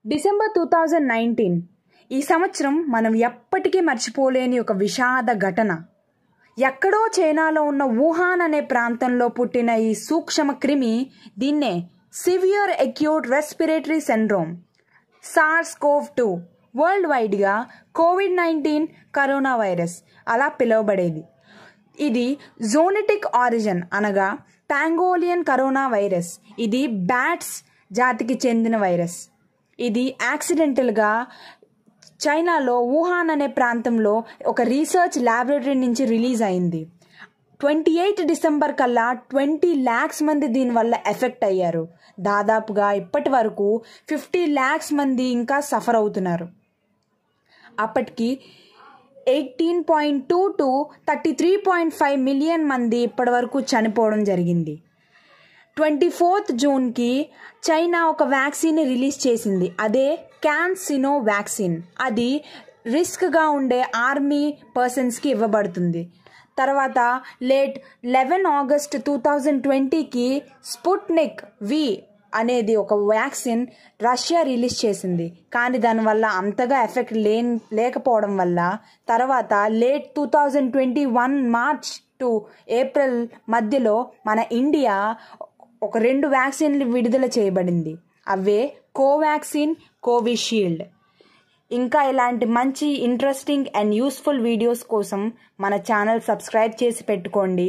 December 2019 ఈ సంవత్సరం మనం ఎప్పటికీ మర్చిపోలేని ఒక విషాద ఘటన. ఎక్కడో చైనాలో ఉన్న వుహాన్ అనే ప్రాంతంలో పుట్టిన ఈ సూక్ష్మ క్రిమి దీన్నే severe acute respiratory syndrome SARS-CoV-2 world వైడ్గా COVID-19 కరోనా వైరస్ అలా పిలువబడేది. ఇది జోనెటిక్ ఆరిజిన్ అనగా పాంగోలియన్ కరోనా వైరస్. ఇది బ్యాట్స్ జాతికి చెందిన వైరస్. ఇది యాక్సిడెంటల్గా చైనాలో వుహాన్ అనే ప్రాంతంలో ఒక రీసెర్చ్ ల్యాబొరేటరీ నుంచి రిలీజ్ అయింది. 28 డిసెంబర్ కల్లా 20 lakhs మంది దీనివల్ల ఎఫెక్ట్ అయ్యారు. దాదాపుగా ఇప్పటి వరకు 50 lakhs మంది ఇంకా సఫర్ అవుతున్నారు. అప్పటికి 18.2 to 33.5 మిలియన్ మంది ఇప్పటి వరకు చనిపోవడం జరిగింది. 24th జూన్కి చైనా ఒక వ్యాక్సిన్ రిలీజ్ చేసింది. అదే క్యాన్సినో వ్యాక్సిన్. అది రిస్క్గా ఉండే ఆర్మీ పర్సన్స్కి ఇవ్వబడుతుంది. తర్వాత లేట్ 11 ఆగస్ట్ 2020కి స్పుట్నిక్ వి అనేది ఒక వ్యాక్సిన్ రష్యా రిలీజ్ చేసింది. కానీ దానివల్ల అంతగా ఎఫెక్ట్ లేకపోవడం వల్ల తర్వాత లేట్ 2021 మార్చ్ టు ఏప్రిల్ మధ్యలో మన ఇండియా ఒక 2 వ్యాక్సిన్లు విడుదల చేయబడింది. అవే కోవాక్సిన్, కోవిషీల్డ్. ఇంకా ఇలాంటి మంచి ఇంట్రెస్టింగ్ అండ్ యూస్ఫుల్ వీడియోస్ కోసం మన ఛానల్ సబ్స్క్రైబ్ చేసి పెట్టుకోండి.